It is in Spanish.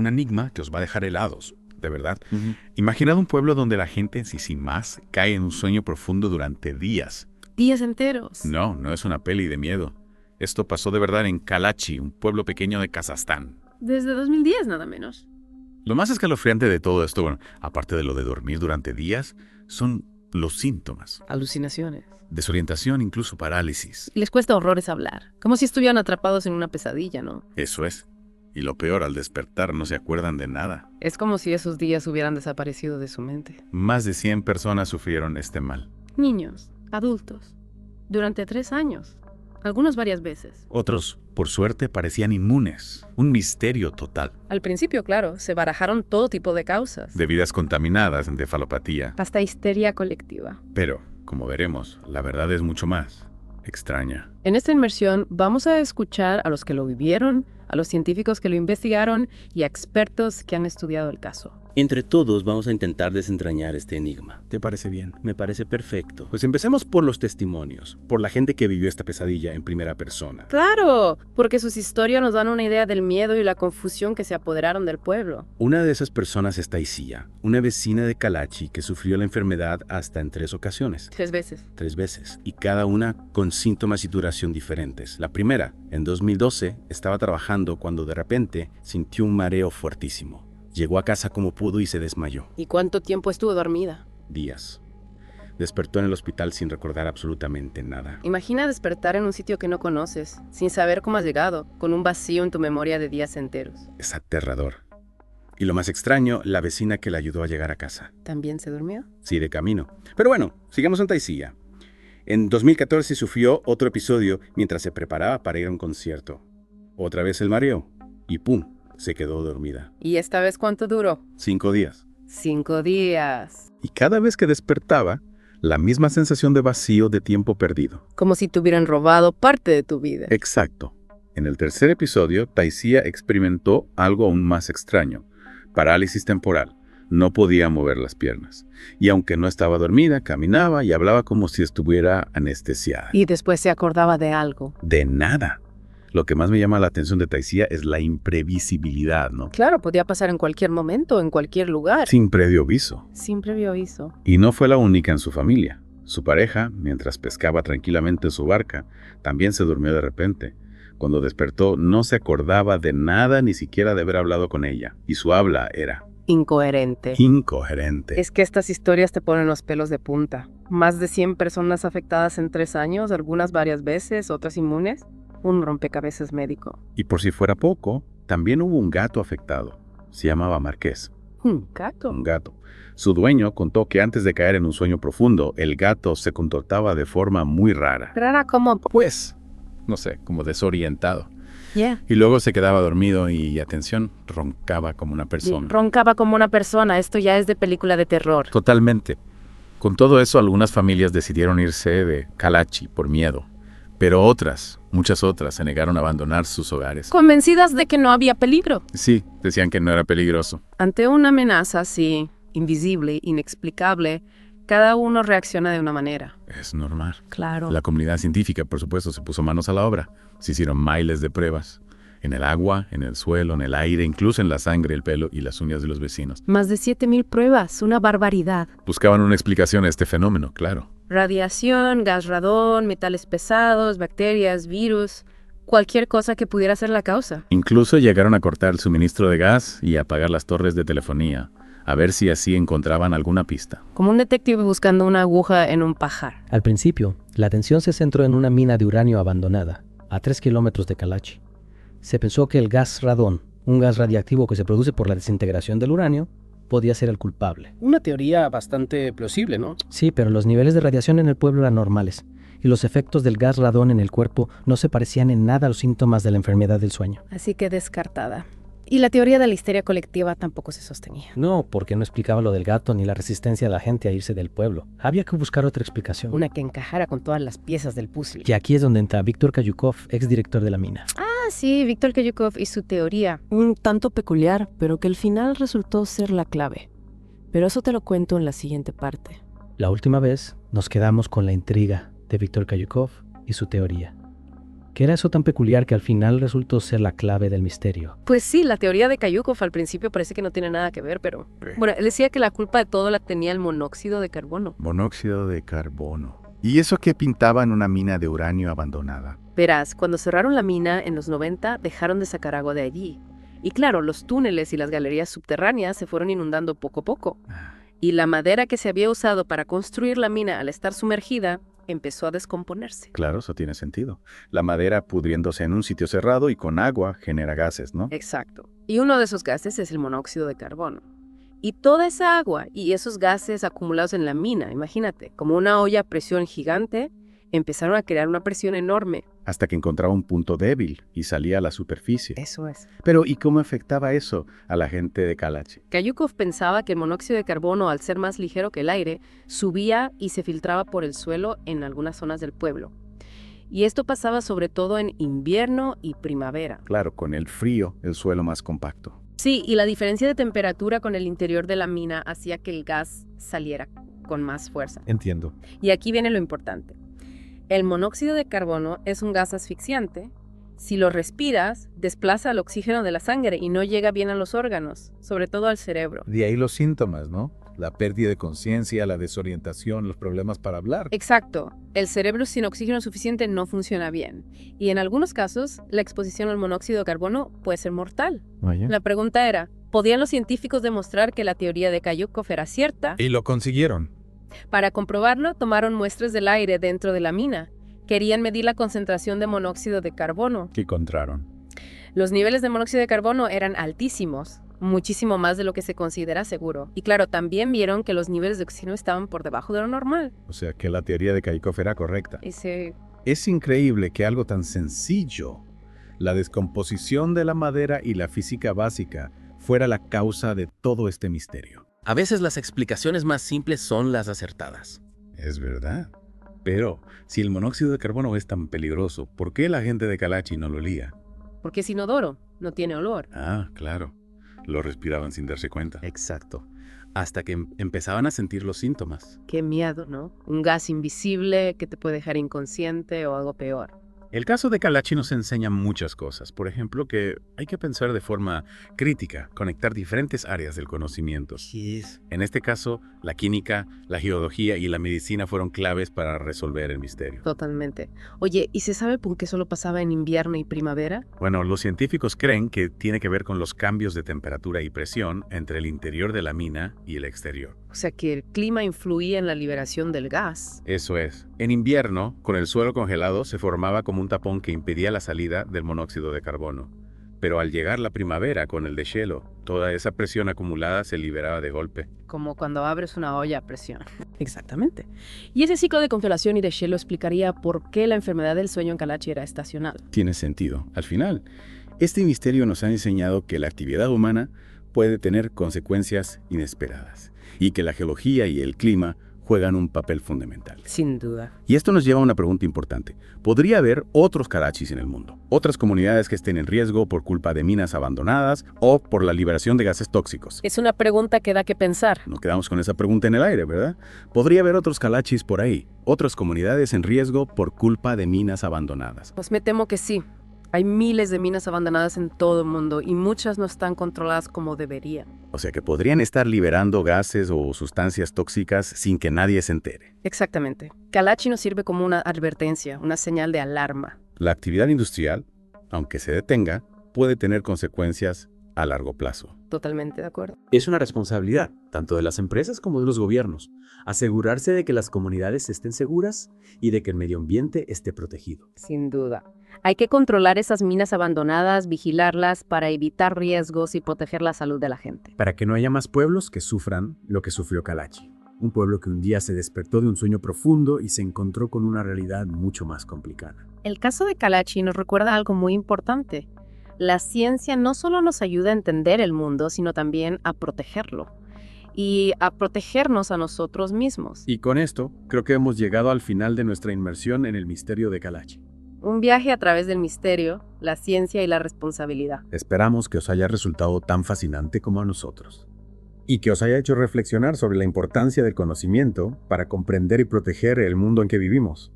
Un enigma que os va a dejar helados, de verdad. Ujú. Imaginad un pueblo donde la gente, sí, sin más, cae en un sueño profundo durante días. Días enteros. No, no es una peli de miedo. Esto pasó de verdad en Kalachi, un pueblo pequeño de Kazajstán. Desde 2010, nada menos. Lo más escalofriante de todo esto, bueno, aparte de lo de dormir durante días, son los síntomas. Alucinaciones. Desorientación, incluso parálisis. Y les cuesta horrores hablar. Como si estuvieran atrapados en una pesadilla, ¿no? Eso es. Y lo peor, al despertar no se acuerdan de nada. Es como si esos días hubieran desaparecido de su mente. Más de 100 personas sufrieron este mal. Niños, adultos. Durante 3 años. Algunos varias veces. Otros, por suerte, parecían inmunes. Un misterio total. Al principio, claro, se barajaron todo tipo de causas. Bebidas contaminadas, encefalopatía. Hasta histeria colectiva. Pero, como veremos, la verdad es mucho más extraña. En esta inmersión vamos a escuchar a los que lo vivieron, a los científicos que lo investigaron y a expertos que han estudiado el caso. Entre todos vamos a intentar desentrañar este enigma. ¿Te parece bien? Me parece perfecto. Pues empecemos por los testimonios, por la gente que vivió esta pesadilla en primera persona. ¡Claro! Porque sus historias nos dan una idea del miedo y la confusión que se apoderaron del pueblo. Una de esas personas es Taisia, una vecina de Kalachi que sufrió la enfermedad hasta en 3 ocasiones. 3 veces. 3 veces, y cada una con síntomas y duración diferentes. La primera, en 2012, estaba trabajando cuando de repente sintió un mareo fuertísimo. Llegó a casa como pudo y se desmayó. ¿Y cuánto tiempo estuvo dormida? Días. Despertó en el hospital sin recordar absolutamente nada. Imagina despertar en un sitio que no conoces, sin saber cómo has llegado, con un vacío en tu memoria de días enteros. Es aterrador. Y lo más extraño, la vecina que la ayudó a llegar a casa. ¿También se durmió? Sí, de camino. Pero bueno, sigamos en Taisia. En 2014 sufrió otro episodio mientras se preparaba para ir a un concierto. Otra vez el mareo. Y ¡pum! Se quedó dormida. ¿Y esta vez cuánto duró? 5 días. 5 días. Y cada vez que despertaba, la misma sensación de vacío, de tiempo perdido. Como si te hubieran robado parte de tu vida. Exacto. En el tercer episodio, Taisia experimentó algo aún más extraño. Parálisis temporal. No podía mover las piernas. Y aunque no estaba dormida, caminaba y hablaba como si estuviera anestesiada. Y después se acordaba de algo. De nada. Lo que más me llama la atención de Taisia es la imprevisibilidad, ¿no? Claro, podía pasar en cualquier momento, en cualquier lugar. Sin previo aviso. Sin previo aviso. Y no fue la única en su familia. Su pareja, mientras pescaba tranquilamente en su barca, también se durmió de repente. Cuando despertó, no se acordaba de nada, ni siquiera de haber hablado con ella. Y su habla era Incoherente. incoherente. Es que estas historias te ponen los pelos de punta. Más de 100 personas afectadas en 3 años, algunas varias veces, otras inmunes. Un rompecabezas médico. Y por si fuera poco, también hubo un gato afectado. Se llamaba Marqués. Un gato. Un gato. Su dueño contó que antes de caer en un sueño profundo, el gato se comportaba de forma muy rara. Rara como... Pues, no sé, como desorientado. Yeah. Y luego se quedaba dormido y, atención, roncaba como una persona. Roncaba como una persona. Esto ya es de película de terror. Totalmente. Con todo eso, algunas familias decidieron irse de Kalachi por miedo. Pero otras, muchas otras, se negaron a abandonar sus hogares. Convencidas de que no había peligro. Sí, decían que no era peligroso. Ante una amenaza así, invisible, inexplicable, cada uno reacciona de una manera. Es normal. Claro. La comunidad científica, por supuesto, se puso manos a la obra. Se hicieron miles de pruebas. En el agua, en el suelo, en el aire, incluso en la sangre, el pelo y las uñas de los vecinos. Más de 7,000 pruebas, una barbaridad. Buscaban una explicación a este fenómeno, claro. Radiación, gas radón, metales pesados, bacterias, virus, cualquier cosa que pudiera ser la causa. Incluso llegaron a cortar el suministro de gas y a apagar las torres de telefonía, a ver si así encontraban alguna pista. Como un detective buscando una aguja en un pajar. Al principio, la atención se centró en una mina de uranio abandonada, a 3 kilómetros de Kalachi. Se pensó que el gas radón, un gas radiactivo que se produce por la desintegración del uranio, podía ser el culpable. Una teoría bastante plausible, ¿no? Sí, pero los niveles de radiación en el pueblo eran normales, y los efectos del gas radón en el cuerpo no se parecían en nada a los síntomas de la enfermedad del sueño. Así que descartada. Y la teoría de la histeria colectiva tampoco se sostenía. No, porque no explicaba lo del gato ni la resistencia de la gente a irse del pueblo. Había que buscar otra explicación. Una que encajara con todas las piezas del puzzle. Y aquí es donde entra Víctor Kayukov, exdirector de la mina. Ah, sí, Víctor Kayukov y su teoría. Un tanto peculiar, pero que al final resultó ser la clave. Pero eso te lo cuento en la siguiente parte. La última vez nos quedamos con la intriga de Víctor Kayukov y su teoría. ¿Qué era eso tan peculiar que al final resultó ser la clave del misterio? Pues sí, la teoría de Kryukov al principio parece que no tiene nada que ver, pero... Bueno, él decía que la culpa de todo la tenía el monóxido de carbono. Monóxido de carbono. ¿Y eso qué pintaba en una mina de uranio abandonada? Verás, cuando cerraron la mina en los 90, dejaron de sacar agua de allí. Y claro, los túneles y las galerías subterráneas se fueron inundando poco a poco. Y la madera que se había usado para construir la mina al estar sumergida empezó a descomponerse. Claro, eso tiene sentido. La madera pudriéndose en un sitio cerrado y con agua genera gases, ¿no? Exacto. Y uno de esos gases es el monóxido de carbono. Y toda esa agua y esos gases acumulados en la mina, imagínate, como una olla a presión gigante, empezaron a crear una presión enorme. Hasta que encontraba un punto débil y salía a la superficie. Eso es. Pero, ¿y cómo afectaba eso a la gente de Kalachi? Kryukov pensaba que el monóxido de carbono, al ser más ligero que el aire, subía y se filtraba por el suelo en algunas zonas del pueblo. Y esto pasaba sobre todo en invierno y primavera. Claro, con el frío, el suelo más compacto. Sí, y la diferencia de temperatura con el interior de la mina hacía que el gas saliera con más fuerza. Entiendo. Y aquí viene lo importante. El monóxido de carbono es un gas asfixiante. Si lo respiras, desplaza el oxígeno de la sangre y no llega bien a los órganos, sobre todo al cerebro. De ahí los síntomas, ¿no? La pérdida de conciencia, la desorientación, los problemas para hablar. Exacto. El cerebro sin oxígeno suficiente no funciona bien. Y en algunos casos, la exposición al monóxido de carbono puede ser mortal. Vaya. La pregunta era, ¿podían los científicos demostrar que la teoría de Kryukov era cierta? Y lo consiguieron. Para comprobarlo, tomaron muestras del aire dentro de la mina. Querían medir la concentración de monóxido de carbono. ¿Qué encontraron? Los niveles de monóxido de carbono eran altísimos, muchísimo más de lo que se considera seguro. Y claro, también vieron que los niveles de oxígeno estaban por debajo de lo normal. O sea que la teoría de Kryukov era correcta. Ese... Es increíble que algo tan sencillo, la descomposición de la madera y la física básica, fuera la causa de todo este misterio. A veces las explicaciones más simples son las acertadas. Es verdad. Pero, si el monóxido de carbono es tan peligroso, ¿por qué la gente de Kalachi no lo olía? Porque es inodoro, no tiene olor. Ah, claro. Lo respiraban sin darse cuenta. Exacto. Hasta que empezaban a sentir los síntomas. Qué miedo, ¿no? Un gas invisible que te puede dejar inconsciente o algo peor. El caso de Kalachi nos enseña muchas cosas. Por ejemplo, que hay que pensar de forma crítica, conectar diferentes áreas del conocimiento. En este caso, la química, la geología y la medicina fueron claves para resolver el misterio. Totalmente. Oye, ¿y se sabe por qué solo pasaba en invierno y primavera? Bueno, los científicos creen que tiene que ver con los cambios de temperatura y presión entre el interior de la mina y el exterior. O sea que el clima influía en la liberación del gas. Eso es. En invierno, con el suelo congelado, se formaba como un tapón que impedía la salida del monóxido de carbono. Pero al llegar la primavera con el deshielo, toda esa presión acumulada se liberaba de golpe. Como cuando abres una olla a presión. Exactamente. Y ese ciclo de congelación y deshielo explicaría por qué la enfermedad del sueño en Kalachi era estacional. Tiene sentido. Al final, este misterio nos ha enseñado que la actividad humana puede tener consecuencias inesperadas y que la geología y el clima juegan un papel fundamental. Sin duda. Y esto nos lleva a una pregunta importante. ¿Podría haber otros Kalachis en el mundo? ¿Otras comunidades que estén en riesgo por culpa de minas abandonadas o por la liberación de gases tóxicos? Es una pregunta que da que pensar. Nos quedamos con esa pregunta en el aire, ¿verdad? ¿Podría haber otros Kalachis por ahí? ¿Otras comunidades en riesgo por culpa de minas abandonadas? Pues me temo que sí. Hay miles de minas abandonadas en todo el mundo y muchas no están controladas como deberían. O sea que podrían estar liberando gases o sustancias tóxicas sin que nadie se entere. Exactamente. Kalachi nos sirve como una advertencia, una señal de alarma. La actividad industrial, aunque se detenga, puede tener consecuencias a largo plazo. Totalmente de acuerdo. Es una responsabilidad, tanto de las empresas como de los gobiernos, asegurarse de que las comunidades estén seguras y de que el medio ambiente esté protegido. Sin duda. Hay que controlar esas minas abandonadas, vigilarlas para evitar riesgos y proteger la salud de la gente. Para que no haya más pueblos que sufran lo que sufrió Kalachi. Un pueblo que un día se despertó de un sueño profundo y se encontró con una realidad mucho más complicada. El caso de Kalachi nos recuerda algo muy importante. La ciencia no solo nos ayuda a entender el mundo, sino también a protegerlo y a protegernos a nosotros mismos. Y con esto, creo que hemos llegado al final de nuestra inmersión en el misterio de Kalachi. Un viaje a través del misterio, la ciencia y la responsabilidad. Esperamos que os haya resultado tan fascinante como a nosotros. Y que os haya hecho reflexionar sobre la importancia del conocimiento para comprender y proteger el mundo en que vivimos.